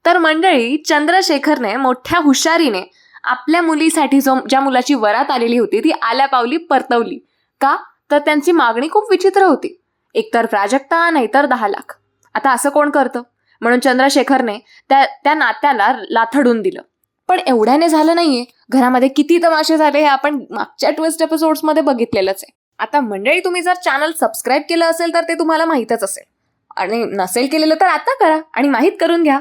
तर मंडळी, चंद्रशेखरने मोठ्या हुशारीने आपल्या मुलीसाठी ज्या मुलाची वरात आलेली होती ती आल्या पावली परतवली. का तर त्यांची मागणी खूप विचित्र होती. एकतर प्राजक्ता, नाहीतर 10 लाख. आता असं कोण करतं? म्हणून चंद्रशेखरने त्या नात्याला लाथडून दिलं. पण एवढ्याने झालं नाहीये. घरामध्ये किती तमाशे झाले हे आपण मागच्या ट्विस्ट एपिसोड्समध्ये बघितलेलंच आहे. आता मंडळी, तुम्ही जर चॅनल सबस्क्राईब केलं असेल तर ते तुम्हाला माहीतच असेल, आणि नसेल केलेलं तर आता करा आणि माहीत करून घ्या.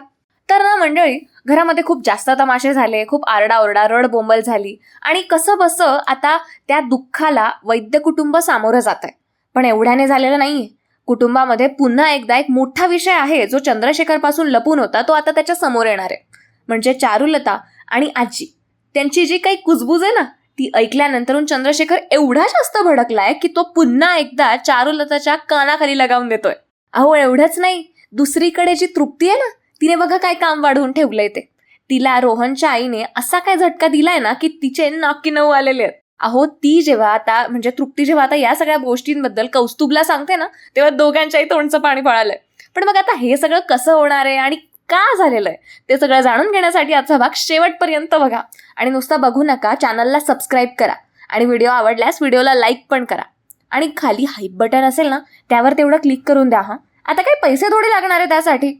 तर ना मंडळी, घरामध्ये खूप जास्त तमाशे झाले, खूप आरडाओरडा, रडबोंबल झाली, आणि कसं बसं आता त्या दुःखाला वैद्य कुटुंब सामोरं जात आहे. पण एवढ्याने झालेलं नाहीये. कुटुंबामध्ये पुन्हा एकदा एक मोठा विषय आहे जो चंद्रशेखर पासून लपून होता, तो आता त्याच्या समोर येणार आहे. म्हणजे चारुलता आणि आजी त्यांची जी काही कुजबूज आहे ना, ती ऐकल्यानंतरून चंद्रशेखर एवढा जास्त भडकलाय की तो पुन्हा एकदा चारुलताच्या कानाखाली लगावून देतोय. अहो, एवढंच नाही, दुसरीकडे जी तृप्ती आहे ना, तिने बघा काय काम वाढवून ठेवलंय ते. तिला रोहनच्या आईने असा काय झटका दिलाय ना की तिचे नाकी 9 आलेले आहेत. अहो, ती जेव्हा आता म्हणजे तृप्ती जेव्हा आता या सगळ्या गोष्टींबद्दल कौस्तुभला सांगते ना, तेव्हा दोघांच्याही तोंडचं पाणी पळालंय. पण मग आता हे सगळं कसं होणार आहे आणि का झालेलं आहे ते सगळं जाणून घेण्यासाठी आजचा भाग शेवटपर्यंत बघा. आणि नुसता बघू नका, चॅनलला सबस्क्राईब करा आणि व्हिडिओ आवडल्यास व्हिडिओला लाईक पण करा. आणि खाली हाईप बटन असेल ना, त्यावर तेवढं क्लिक करून द्या. आता काही पैसे थोडे लागणार आहे त्यासाठी.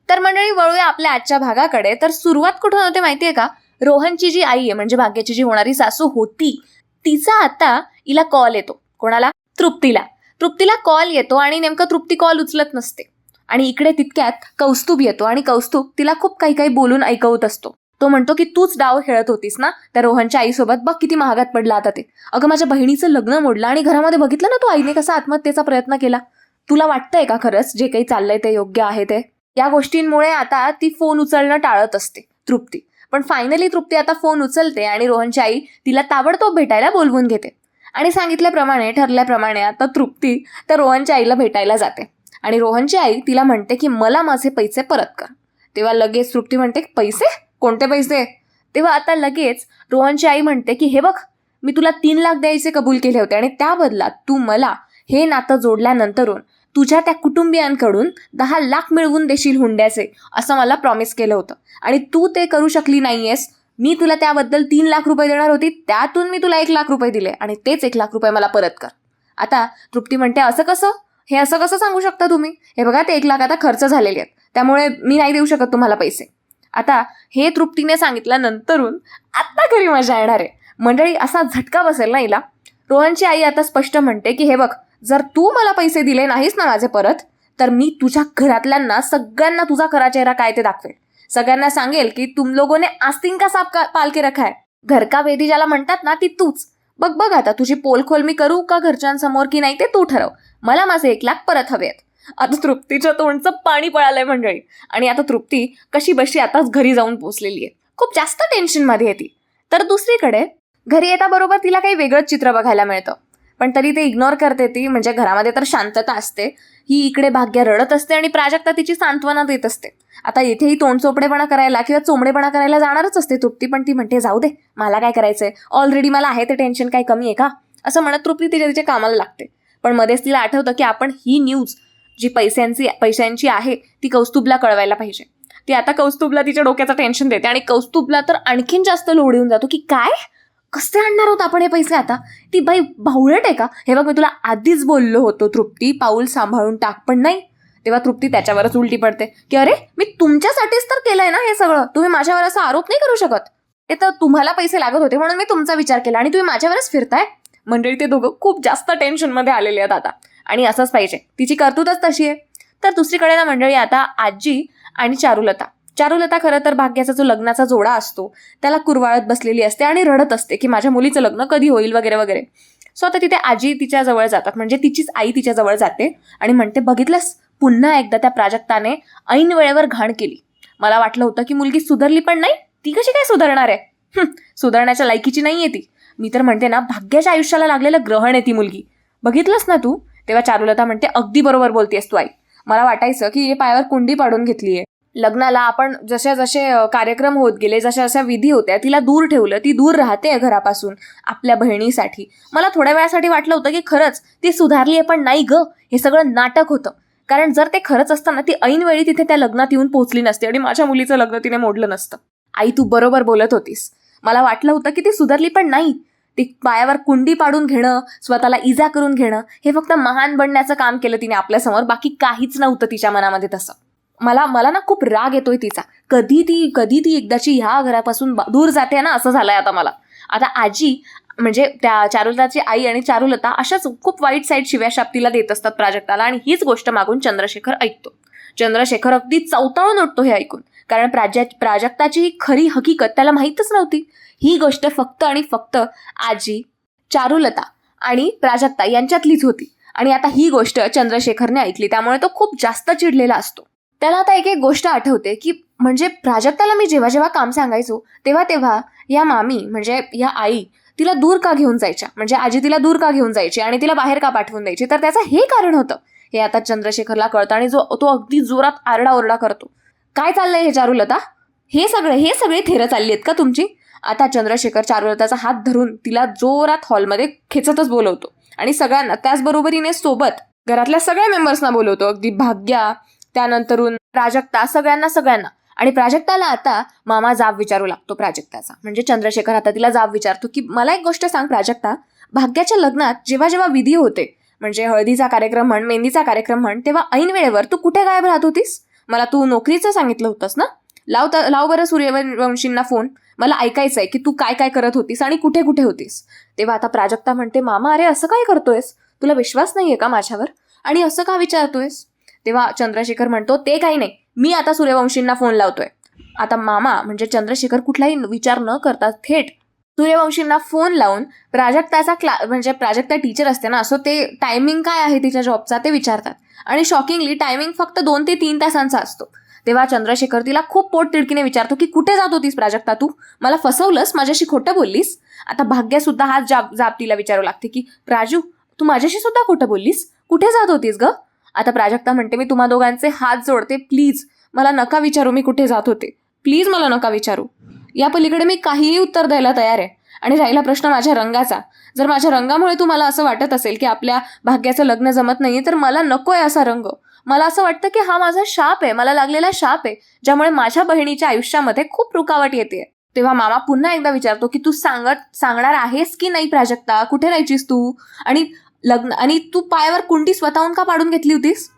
तर मंडळी, वळूया आपल्या आजच्या भागाकडे. तर सुरुवात कुठून होते माहितीये का? रोहनची जी आई आहे, म्हणजे भाग्याची जी होणारी सासू होती, तिचा आता हिला कॉल येतो. कोणाला? तृप्तीला कॉल येतो, आणि नेमकं तृप्ती कॉल उचलत नसते. आणि इकडे तितक्यात कौस्तुभ येतो, आणि कौस्तुभ तिला खूप काही काही बोलून ऐकवत असतो. तो म्हणतो की तूच डाव खेळत होतीस ना त्या रोहनच्या आईसोबत, बघ किती महागात पडला आता ते. अगं, माझ्या बहिणीचं लग्न मोडलं आणि घरामध्ये बघितलं ना तू आईने कसा आत्महत्येचा प्रयत्न केला. तुला वाटतंय का खरंच जे काही चाललंय ते योग्य आहे ते? या गोष्टींमुळे आता ती फोन उचलणं टाळत असते तृप्ती. पण फायनली तृप्ती आता फोन उचलते, आणि रोहनची आई तिला ताबडतोब भेटायला बोलवून घेते. आणि सांगितल्याप्रमाणे, ठरल्याप्रमाणे आता तृप्ती त्या रोहनच्या आईला भेटायला जाते. आणि रोहनची आई तिला म्हणते की मला माझे पैसे परत कर. तेव्हा लगेच तृप्ती म्हणते, पैसे? कोणते पैसे? तेव्हा आता लगेच रोहनची आई म्हणते की हे बघ, मी तुला 3 लाख द्यायचे कबूल केले होते, आणि त्या बदलात तू मला हे नातं जोडल्यानंतरून तुझ्या त्या कुटुंबियांकडून 10 लाख मिळवून देशील हुंड्याचे, असं मला प्रॉमिस केलं होतं. आणि तू ते करू शकली नाहीयेस. मी तुला त्याबद्दल 3 लाख रुपये देणार होती, त्यातून मी तुला 1 लाख रुपये दिले, आणि तेच 1 लाख रुपये मला परत कर. आता तृप्ती म्हणते, असं कसं? हे असं कसं सांगू शकता तुम्ही? हे बघा, ते 1 लाख आता खर्च झालेले आहेत, त्यामुळे मी नाही देऊ शकत तुम्हाला पैसे. आता हे तृप्तीने सांगितल्यानंतरून आता खरी मजा येणार आहे. मंडळी, असा झटका बसेल ना हिला. रोहनची आई आता स्पष्ट म्हणते की हे बघ, जर तू मला पैसे दिले नाहीस ना माझे परत, तर मी तुझ्या घरातल्यांना सगळ्यांना तुझा खरा चेहरा काय ते दाखवेल. सगळ्यांना सांगेल की तुम लोगों ने आस्तीन का सांप पाल के रखा है. घर का वेदी ज्याला म्हणतात ना, ती तूच. बघ आता तुझी पोलखोल मी करू का घरच्यांसमोर की नाही ते तू ठरव. मला माझे 1 लाख परत हवेत. आता तृप्तीच्या तोंडचं पाणी पळालंय मंडळी. आणि आता तृप्ती कशी बशी आताच घरी जाऊन पोचलेली आहे. खूप जास्त टेन्शनमध्ये आहे ती. तर दुसरीकडे घरी येता बरोबर तिला काही वेगळंच चित्र बघायला मिळतं. पण तरी ते इग्नोर करते ती. म्हणजे घरामध्ये तर शांतता असते. ही इकडे भाग्य रडत असते, आणि प्राजक्ता तिची सांत्वना देत असते. आता इथेही तोंडचोपडेपणा करायला किंवा चोंबडेपणा करायला जाणारच असते तृप्ती. पण ती म्हणते, जाऊ दे, मला काय करायचंय, ऑलरेडी मला आहे ते टेन्शन काही कमी आहे का, असं म्हणत तृप्ती तिच्या कामाला लागते. पण मध्येच तिला आठवतं की आपण ही न्यूज जी पैशांची आहे ती कौस्तुभला कळवायला पाहिजे. ती आता कौस्तुभला तिच्या डोक्याचं टेन्शन देते, आणि कौस्तुभला तर आणखीन जास्त लोड येऊन जातो की काय, कसे आणणार आहोत आपण हे पैसे आता? ती बाई बावळट आहे का? हे बघ, मी तुला आधीच बोललो होतो तृप्ती, पाऊल सांभाळून टाक. पण नाही. तेव्हा तृप्ती त्याच्यावरच उलटी पडते की अरे, मी तुमच्यासाठीच तर केलंय ना हे सगळं, तुम्ही माझ्यावर असा आरोप नाही करू शकत. ते तर तुम्हाला पैसे लागत होते म्हणून मी तुमचा विचार केला, आणि तुम्ही माझ्यावरच फिरताय. मंडळी, ते दोघं खूप जास्त टेन्शनमध्ये आलेले आहेत आता, आणि असंच पाहिजे. तिची कर्तूतच तशी आहे. तर दुसरीकडे ना मंडळी, आता आजी आणि चारुलता खरं तर भाग्याचा जो लग्नाचा जोडा असतो त्याला कुरवाळत बसलेली असते, आणि रडत असते की माझ्या मुलीचं लग्न कधी होईल वगैरे वगैरे. सो आता तिथे आजी तिच्या जवळ जातात, म्हणजे तिचीच आई तिच्या जवळ जाते आणि म्हणते, बघितलंस, पुन्हा एकदा त्या प्राजक्ताने ऐन वेळेवर घाण केली. मला वाटलं होतं की मुलगी सुधारली, पण नाही, ती कशी काय सुधारणार आहे? सुधारण्याच्या लायकीची नाहीये ती. मी तर म्हणते ना, भाग्याच्या आयुष्याला लागलेलं ग्रहण आहे ती मुलगी. बघितलंस ना तू? तेव्हा चारुलता म्हणते, अगदी बरोबर बोलतेस तू आई. मला वाटायचं की हे पायावर कुंडी पाडून घेतलीये. लग्नाला आपण जसे जसे कार्यक्रम होत गेले, जशा जशा विधी होत्या, तिला दूर ठेवलं. ती दूर राहते घरापासून आपल्या बहिणीसाठी. मला थोड्या वेळासाठी वाटलं होतं की खरंच ती सुधारली आहे, पण नाही ग, हे सगळं नाटक होतं. कारण जर ते खरंच असतं ना, ती ऐनवेळी तिथे त्या लग्नात येऊन पोहोचली नसती आणि माझ्या मुलीचं लग्न तिने मोडलं नसतं. आई, तू बरोबर बोलत होतीस. मला वाटलं होतं की ती सुधारली, पण नाही. ती पायावर कुंडी पाडून घेणं, स्वतःला इजा करून घेणं, हे फक्त महान बनण्याचं काम केलं तिने आपल्यासमोर. बाकी काहीच नव्हतं तिच्या मनामध्ये तसं. मला ना खूप राग येतोय तिचा. कधी ती एकदाची ह्या घरापासून दूर जाते ना, असं झालंय आता मला. आता आजी म्हणजे त्या चारुलताची आई आणि चारुलता अशाच खूप वाईट साईड शिव्याशाप तिला देत असतात प्राजक्ताला, आणि हीच गोष्ट मागून चंद्रशेखर ऐकतो. चंद्रशेखर अगदी चवताळून उठतो हे ऐकून, कारण प्राजक्ताची ही खरी हकीकत त्याला माहीतच नव्हती. ही गोष्ट फक्त आणि फक्त आजी, चारुलता आणि प्राजक्ता यांच्यातलीच होती, आणि आता ही गोष्ट चंद्रशेखरने ऐकली, त्यामुळे तो खूप जास्त चिडलेला असतो. त्याला आता एक गोष्ट आठवते की म्हणजे प्राजक्ताला मी जेव्हा जेव्हा काम सांगायचो तेव्हा या मामी म्हणजे या आई तिला दूर का घेऊन जायच्या, म्हणजे आजी तिला दूर का घेऊन जायची आणि तिला बाहेर का पाठवून द्यायची, तर त्याचं हे कारण होतं. हे आता चंद्रशेखरला कळतं आणि तो अगदी जोरात आरडाओरडा करतो. काय चाललंय हे चारुलता? हे सगळे थेरं चालली आहेत का तुमची? आता चंद्रशेखर चारुलताचा हात धरून तिला जोरात हॉलमध्ये खेचतच बोलवतो आणि सगळ्यांना त्याचबरोबरीने सोबत घरातल्या सगळ्या मेंबर्सना बोलवतो, अगदी भाग्या, त्यानंतरून प्राजक्ता, सगळ्यांना. आणि प्राजक्ताला आता मामा जाब विचारू लागतो प्राजक्ताचा. म्हणजे चंद्रशेखर आता तिला जाब विचारतो की मला एक गोष्ट सांग प्राजक्ता, भाग्याच्या लग्नात जेव्हा विधी होते, म्हणजे हळदीचा कार्यक्रम म्हण, मेहंदीचा कार्यक्रम म्हण, तेव्हा ऐन वेळेवर तू कुठे गायब राहत होतीस? मला तू नोकरीचं सांगितलं होतंस ना? लाव बरं सूर्यवंशींना फोन, मला ऐकायचंय की तू काय काय करत होतीस आणि कुठे कुठे होतीस. तेव्हा आता प्राजक्ता म्हणते, मामा अरे असं काय करतोयस? तुला विश्वास नाहीये का माझ्यावर? आणि असं का विचारतोयस? तेव्हा चंद्रशेखर म्हणतो, ते काही नाही, मी आता सूर्यवंशींना फोन लावतोय. आता मामा म्हणजे चंद्रशेखर कुठलाही विचार न करता थेट सूर्यवंशींना फोन लावून प्राजक्ताचा म्हणजे प्राजक्ता टीचर असते ना, सो ते टायमिंग काय आहे तिच्या जॉबचा ते विचारतात. आणि शॉकिंगली टायमिंग फक्त 2 ते 3 तासांचा असतो. तेव्हा चंद्रशेखर तिला खूप पोटतिडकीने विचारतो की कुठे जात होतीस प्राजक्ता तू? मला फसवलंस, माझ्याशी खोटं बोललीस? आता भाग्या सुद्धा हा जाब तिला विचारू लागते की प्राजू, तू माझ्याशी सुद्धा खोटं बोललीस? कुठे जात होतीस ग? आता प्राजक्ता म्हणते, मी तुम्हा दोघांचे हात जोडते, प्लीज मला नका विचारू मी कुठे जात होते. प्लीज मला नका विचारू. या पलीकडे मी काहीही उत्तर द्यायला तयार आहे. आणि राहिला प्रश्न माझ्या रंगाचा, जर माझ्या रंगामुळे तुम्हाला असं वाटत असेल की आपल्या भाग्याचं लग्न जमत नाहीये, तर मला नकोय असा रंग. मला असं वाटतं की हा माझा शाप आहे, मला लागलेला शाप आहे, ज्यामुळे माझ्या बहिणीच्या आयुष्यामध्ये खूप रुकावट येते. तेव्हा मामा पुन्हा एकदा विचारतो की तू सांगणार आहेस की नाही प्राजक्ता, कुठे राहायचीस तू? आणि तू पायावर कुंडी स्वतःहून का पाडून घेतली होतीस?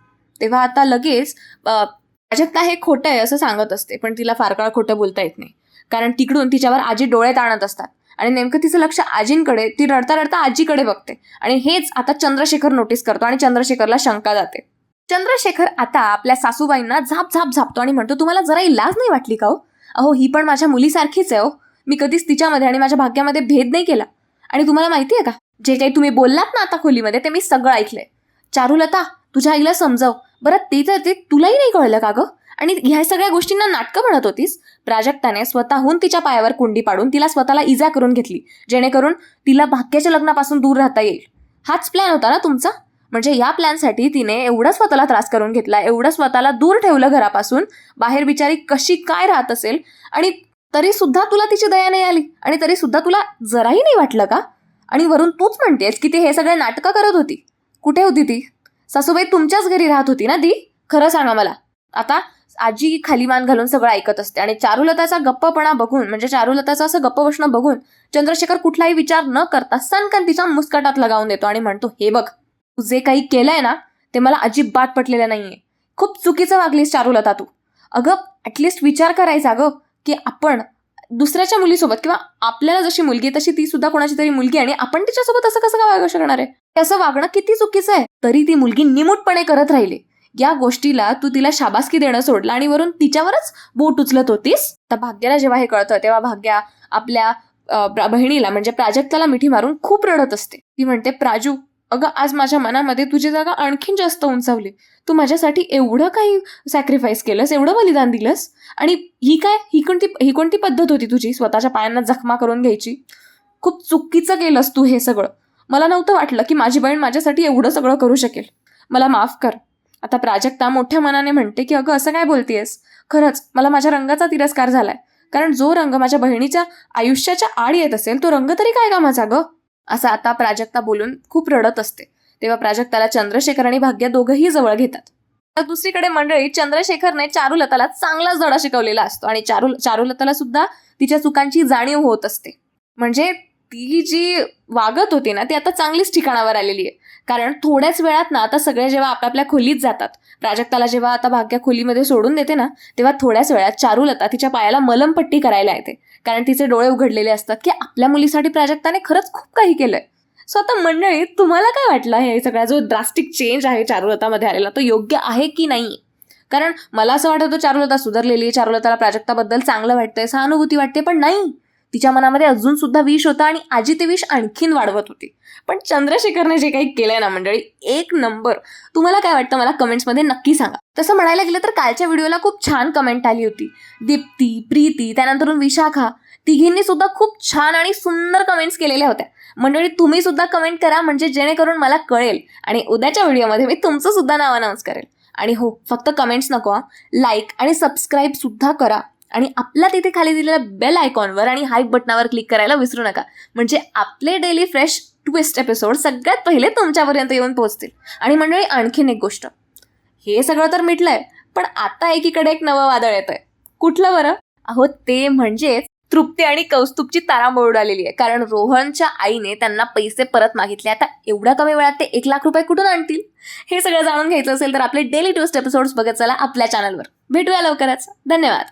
तेव्हा आता लगेच प्राजक्ता हे खोटं आहे असं सांगत असते, पण तिला फार काळ खोटं बोलता येत नाही, कारण तिकडून तिच्यावर आजी डोळे ताणत असतात आणि नेमकं तिचं लक्ष आजींकडे, ती रडता रडता आजीकडे बघते. आणि हेच आता चंद्रशेखर नोटीस करतो आणि चंद्रशेखरला शंका जाते. चंद्रशेखर आता आपल्या सासूबाईंना झापतो आणि म्हणतो, तुम्हाला जराही लाज नाही वाटली का हो? अहो ही पण माझ्या मुलीसारखीच आहे हो. मी कधीच तिच्यामध्ये आणि माझ्या भाग्यामध्ये भेद नाही केला. आणि तुम्हाला माहिती आहे का, जे काही तुम्ही बोललात ना आता खोलीमध्ये, ते मी सगळं ऐकलंय. चारुलता, तुझ्या आईला समजाव बरं, ते तुलाही नाही कळलं का गं? आणि ह्या सगळ्या गोष्टींना नाटकं म्हणत होतीस. प्राजक्ताने स्वतःहून तिच्या पायावर कुंडी पाडून तिला स्वतःला इजा करून घेतली, जेणेकरून तिला भाग्याच्या लग्नापासून दूर राहता येईल. हाच प्लॅन होता ना तुमचा? म्हणजे या प्लॅनसाठी तिने एवढा स्वतःला त्रास करून घेतला, एवढं स्वतःला दूर ठेवलं घरापासून. बाहेर बिचारी कशी काय राहत असेल, आणि तरी सुद्धा तुला तिची दया नाही आली, आणि तरी सुद्धा तुला जराही नाही वाटलं का? आणि वरून तूच म्हणतेस की ती हे सगळे नाटकं करत होती. कुठे होती ती? सासूबाई तुमच्याच घरी राहत होती ना ती? खरं सांगा मला. आता आजी खाली मान घालून सगळं ऐकत असते, आणि चारुलताचा गप्पपणा बघून, म्हणजे चारुलताचं असं गप्प बसणं बघून चंद्रशेखर कुठलाही विचार न करता सनकन तिच्या मुस्कटात लगावून देतो आणि म्हणतो, हे बघ, तू जे काही केलंय ना ते मला अजिबात पटलेलं नाहीये. खूप चुकीचं वागलीस चारुलता तू. अगं ऍटलिस्ट विचार करायचा गं की आपण दुसऱ्याच्या मुलीसोबत, किंवा आपल्याला जशी मुलगी तशी ती सुद्धा कोणाची तरी मुलगी, आणि आपण तिच्यासोबत असं कसं काय वागू शकणार आहे? असं वागणं किती चुकीचं आहे. तरी ती मुलगी निमूटपणे करत राहिली. या गोष्टीला तू तिला शाबासकी देणं सोडलं आणि वरून तिच्यावरच बोट उचलत होतीस. तर भाग्याला जेव्हा हे कळतं तेव्हा भाग्या आपल्या बहिणीला म्हणजे प्राजक्ताला मिठी मारून खूप रडत असते. ती म्हणते, प्राजू अगं आज माझ्या मनामध्ये तुझी जागा आणखीन जास्त उंचावली. तू माझ्यासाठी एवढं काही सॅक्रिफाईस केलंस, एवढं बलिदान दिलंस, आणि ही कोणती पद्धत होती तुझी स्वतःच्या पायांना जखमा करून घ्यायची? खूप चुकीचं केलंस तू हे सगळं. मला नव्हतं वाटलं की माझी बहीण माझ्यासाठी एवढं सगळं करू शकेल. मला माफ कर. आता प्राजक्ता मोठ्या मनाने म्हणते की अगं असं काय बोलतेयस? खरंच मला माझ्या रंगाचा तिरस्कार झालाय, कारण जो रंग माझ्या बहिणीच्या आयुष्याच्या आड येत असेल तो रंग तरी काय कामाचा गं? असं आता प्राजक्ता बोलून खूप रडत असते. तेव्हा प्राजक्ताला चंद्रशेखर आणि भाग्या दोघंही जवळ घेतात. तर दुसरीकडे मंडळी, चंद्रशेखरने चारुलताला चांगलाच धडा शिकवलेला असतो आणि चारुलताला सुद्धा तिच्या चुकांची जाणीव होत असते. म्हणजे ती जी वागत होती ना ती आता चांगलीच ठिकाणावर आलेली आहे. कारण थोड्याच वेळात ना आता सगळे जेव्हा आपापल्या खोलीत जातात, प्राजक्ताला जेव्हा आता भाग्या खोलीमध्ये सोडून देते ना, तेव्हा थोड्याच वेळात चारुलता तिच्या पायाला मलमपट्टी करायला येते. कारण तिचे डोळे उघडलेले असतात की आपल्या मुलीसाठी प्राजक्ताने खरंच खूप काही केलंय. सो आता मंडळी, तुम्हाला काय वाटलं हे सगळा जो ड्रास्टिक चेंज आहे चारुलतामध्ये आलेला तो योग्य आहे की नाही? कारण मला असं वाटतं चारुलता सुधारलेली आहे, चारुलताला प्राजक्ताबद्दल चांगलं वाटतंय, सहानुभूती वाटते, पण नाही, तिच्या मनामध्ये अजून सुद्धा विष होता आणि आजी ते विष आणखीन वाढवत होती. पण चंद्रशेखरने जे काही केलंय ना मंडळी, एक नंबर. तुम्हाला काय वाटतं मला कमेंट्समध्ये नक्की सांगा. तसं म्हणायला गेलं तर कालच्या व्हिडिओला खूप छान कमेंट आली होती. दीप्ती, प्रीती, त्यानंतरून विशाखा, तिघींनी सुद्धा खूप छान आणि सुंदर कमेंट्स केलेल्या होत्या. मंडळी, तुम्ही सुद्धा कमेंट करा म्हणजे जेणेकरून मला कळेल आणि उद्याच्या व्हिडिओमध्ये मी तुमचं सुद्धा नाव अनाऊन्स करेल. आणि हो, फक्त कमेंट्स नको, लाईक आणि सबस्क्राईब सुद्धा करा. आणि आपल्या तिथे खाली दिलेल्या बेल आयकॉनवर आणि हाईप बटनावर क्लिक करायला विसरू नका. म्हणजे आपले डेली फ्रेश ट्विस्ट एपिसोड सगळ्यात पहिले तुमच्यापर्यंत येऊन पोहोचतील. आणि मंडळी, आणखीन एक गोष्ट, हे सगळं तर मिटलंय, पण आता एकीकडे एक नवं वादळ येतंय. कुठलं बरं? अहो, ते म्हणजेच तृप्ती आणि कौस्तुभची तारांबळ उडालेली आहे. कारण रोहनच्या आईने त्यांना पैसे परत मागितले. आता एवढ्या कमी वेळात ते 1 लाख रुपये कुठून आणतील? हे सगळं जाणून घ्यायचं असेल तर आपले डेली ट्विस्ट एपिसोड्स बघत चला आपल्या चॅनलवर. भेटूया लवकरच. धन्यवाद.